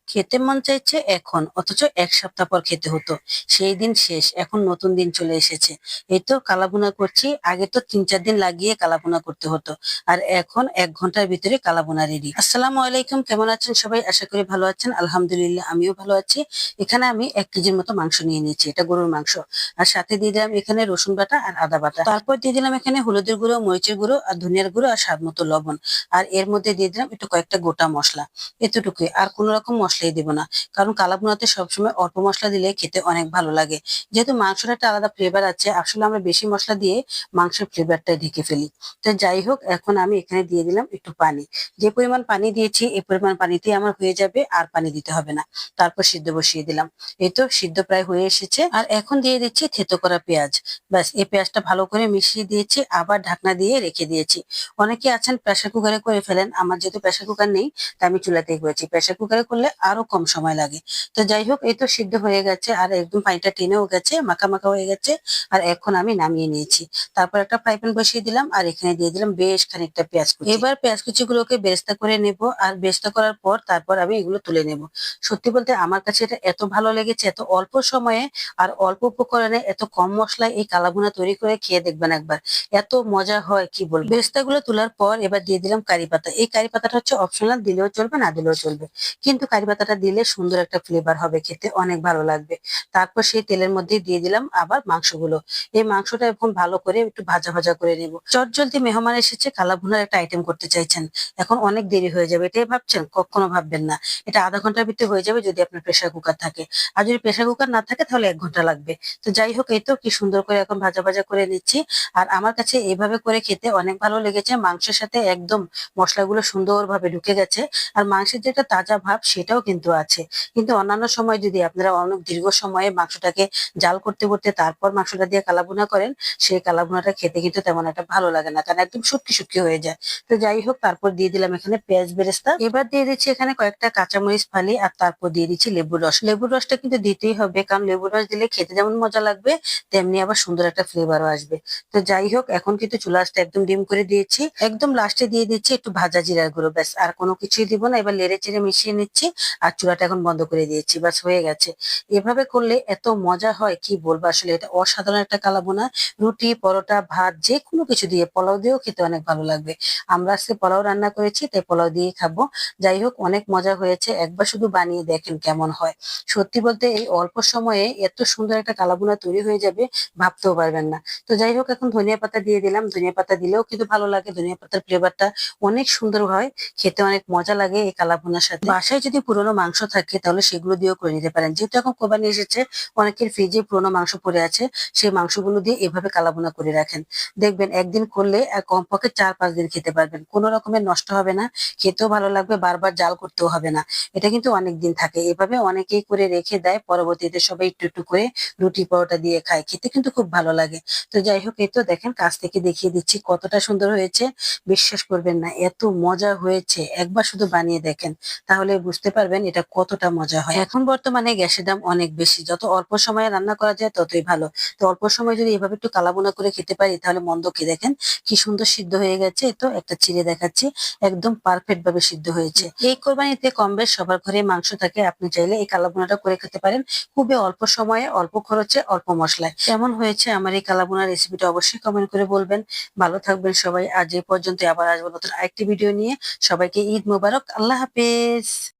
খেতে মন চাইছে এখন, অথচ ১ সপ্তাহ পর খেতে হতো। সেই দিন শেষ, এখন নতুন দিন চলে এসেছে। এই তো কালাভুনা করছি। আগে তো ৩-৪ দিন লাগিয়ে কালাভুনা করতে হতো। আর এখন ১ ঘন্টার ভিতরে কালাভুনা রেডি। আসসালামু আলাইকুম, কেমন আছেন সবাই? আশা করি ভালো আছেন। আলহামদুলিল্লাহ আমিও ভালো আছি। এখানে আমি ১ কেজির মতো মাংস নিয়ে নিয়েছি। এটা গরুর মাংস। আর সাথে দিয়ে দিলাম এখানে রসুন বাটা আর আদা বাটা। তারপর দিয়ে দিলাম এখানে হলুদের গুঁড়ো, মরিচের গুঁড়ো আর ধনিয়ার গুঁড়ো আর স্বাদ মতো লবণ। আর এর মধ্যে দিয়ে দিলাম একটু কয়েকটা গোটা মসলা। এতটুকুই, আর কোনো রকম মসলাই দিব না। কারণ কালাভুনাতে সবসময় অল্প মসলা দিলে খেতে অনেক ভালো লাগে। যেহেতু মাংসের একটা আলাদা ফ্লেভার আছে, আসলে আমরা বেশি মসলা দিয়ে মাংসের ফ্লেভারটা ঢেকে ফেলি। তো যাই হোক, এখন আমি এখানে দিয়ে দিলাম একটু পানি। যে পরিমাণ পানি দিয়েছি এই পরিমাণ পানিতেই আমার হয়ে যাবে, আর পানি দিতে হবে না। তারপর সিদ্ধ বসিয়ে দিলাম। এই তো সিদ্ধ প্রায় হয়ে এসেছে। আর এখন দিয়ে দিচ্ছি থেতো করা পেঁয়াজ। ব্যাস, এই পেঁয়াজটা ভালো করে মিশিয়ে দিয়েছি, আবার ঢাকনা দিয়ে রেখে দিয়েছি। অনেকে আছেন প্রেসার কুকারে করে ফেলেন, আমার যেহেতু প্রেসার কুকার নেই তাই আমি চুলাতেই করেছি। প্রেসার কুকারে করলে আরো কম সময় লাগে। তো যাই হোক, এই তো সিদ্ধ হয়ে গেছে আর একদম পানিটা টেনেও গেছে, মাখা মাখা হয়ে গেছে। আর এখন আমি নামিয়ে নিয়েছি। তারপর একটা ফ্রাই প্যান বসিয়ে দিলাম আর এখানে দিয়ে দিলাম বেশ খানিকটা পেঁয়াজ কুচি। এবার পেঁয়াজ কুচি গুলোকে বেরেস্তা করে নেব, আর বেরেস্তা করার পর তারপর আমি এগুলো তুলে নেব। সত্যি বলতে আমার কাছে এটা এত ভালো লেগেছে, এত অল্প সময়ে আর অল্প উপকরণে এত কম মশলায় এই কালাভুনা তৈরি করে খেয়ে দেখবেন একবার। এত মজা হয় কি বলবো। বেরেস্তা গুলো তোলার পর এবার দিয়ে দিলাম কারি পাতা। এই কারি পাতাটা হচ্ছে অপশনাল, দিলেও চলবে না দিলেও চলবে। কিন্তু কারি পাতাটা দিলে সুন্দর একটা ফ্লেভার হবে, খেতে অনেক ভালো লাগবে। তারপর সেই তেলের মধ্যে দিয়ে দিলাম আবার মাংসগুলো। এই মাংসটা এখন ভালো করে একটু ভাজা ভাজা করে নেব। চটজলদি মেহমান এসেছে, কালাভুনার একটা আইটেম করতে চাইছেন, এখন অনেক দেরি হয়ে যাবে এটাই ভাবছেন? কখনো ভাববেন না। এটা আধা ঘন্টার ভিতরে হয়ে যাবে যদি আপনার প্রেসার কুকার থাকে। আর যদি প্রেসার কুকার না থাকে তাহলে ১ ঘন্টা লাগবে। তো যাই হোক, এই তো কি সুন্দর করে এখন ভাজা ভাজা করে নিচ্ছি। আর আমার কাছে এইভাবে করে খেতে অনেক ভালো লেগেছে। মাংসের সাথে একদম মসলাগুলো সুন্দরভাবে ঢুকে গেছে। আর মাংসের যে একটা তাজা ভাব সেটাও কিন্তু আছে। কিন্তু অন্যান্য সময় যদি আপনারা অনেক দীর্ঘ সময়ে মাংসটাকে জাল করতে করতে তারপর মাংসটা দিয়ে কালাভুনা করেন, সেই কালাভুনাটা খেতে কিন্তু তেমন একটা ভালো লাগে না, কারণ একদম শুটকি শুটকি হয়ে যায়। তো যাই হোক, তারপর দিয়ে দিলাম এখানে পেঁয়াজ বেরেস্তা। এবার দিয়ে দিচ্ছি এখানে কয়েকটা কাঁচামরিচ ফালি, আর তারপর দিয়ে দিচ্ছি লেবুর রস। লেবুর রসটা কিন্তু দিতেই হবে, কারণ লেবুর রস দিলে খেতে যেমন মজা লাগবে, তেমনি আবার সুন্দর একটা ফ্লেভারও আসবে। তো যাই হোক, এখন কিন্তু চুলা আঁচটা একদম ডিম করে দিয়েছি। একদম লাস্টে দিয়ে দিচ্ছি একটু ভাজা জিরার গুঁড়ো। ব্যাস, আর কোনো কিছুই দিব না। এবার নেড়ে চেড়ে মিশিয়ে নিচ্ছি। আর চুলাটা এখন বন্ধ করে দিয়েছি। ব্যাস, হয়ে গেছে। এভাবে করলে এত মজা হয় কি বলবো, আসলে এটা অসাধারণ একটা কালাভুনা। রুটি, পরোটা, ভাত যে কোনো কিছু দিয়ে, পোলাও দিয়েও খেতে অনেক ভালো লাগবে। আমরা আজকে পোলাও রান্না করেছি, তাই পোলাও দিয়ে খাবো। যাই হোক, অনেক মজা হয়েছে, একবার শুধু বানিয়ে দেখেন কেমন হয়। সত্যি বলতে এই অল্প সময়ে এত সুন্দর একটা কালাভুনা তৈরি হয়ে যাবে ভাবতেও পারবেন না। তো যাই হোক, এখন ধনিয়া পাতা দিয়ে দিলাম। ধনিয়া পাতা দিলেও কিন্তু ভালো লাগে, ধনিয়া পাতার ফ্লেভারটা অনেক সুন্দর হয়। খেতে অনেক মজা লাগে এই কালাভুনার সাথে। বাসায় যদি পুরোনো মাংস থাকে তাহলে সেগুলো দিয়েও করে নিতে পারেন। যেহেতু এখন কোরবানি এসেছে, অনেকের ফ্রিজে পুরোনো মাংস পড়ে আছে, সেই মাংসগুলো দিয়ে এভাবে কালাভুনা করে রাখেন। দেখবেন একদিন করলে কমপক্ষে ৪-৫ দিন খেতে পারবেন, কোনো রকমের নষ্ট হবে না। খেতেও ভালো লাগবে, বারবার জাল করতেও হবে না। এটা কিন্তু অনেক দিন থাকে। এভাবে অনেকেই করে রেখে দেয়, পরবর্তীতে সবাই একটু একটু করে রুটি পরোটা দিয়ে খায়, খেতে কিন্তু খুব ভালো লাগে। তো যাই হোক, এই তো দেখেন কাছ থেকে দেখিয়ে দিচ্ছি কতটা সুন্দর হয়েছে। বিশ্বাস করবেন না, এত মজা হয়েছে। একবার শুধু বানিয়ে দেখেন, তাহলে বুঝতে পারবেন এটা কতটা মজা হয়। এখন বর্তমানে গ্যাসের দাম অনেক বেশি, যত অল্প সময়ে রান্না করা যায় ততই ভালো। তো অল্প সময় যদি এভাবে একটু কালাভুনা করে খেতে পারি তাহলে মন্দ কি। দেখেন কি সুন্দর সিদ্ধ হয়ে গেছে। এই তো একটা চিড়ে দেখাচ্ছি, একদম পারফেক্ট ভাবে সিদ্ধ হয়েছে। এই কোরবানিতে কম বেশ সবার ঘরে মাংস থাকে, আপনি চাইলে এই কালাভুনাটা করে খেতে পারেন। খুবই অল্প সময়ে, অল্প খরচে, অল্প মশলায়। কেমন হয়েছে আমার এই কালাভুনা রেসিপিটা অবশ্যই কমেন্ট করে বলবেন। ভালো থাকবেন সবাই। আজ এই পর্যন্ত, আবার আসবো নতুন আরেকটি ভিডিও নিয়ে। সবাইকে ঈদ মোবারক। আল্লাহ হাফেজ।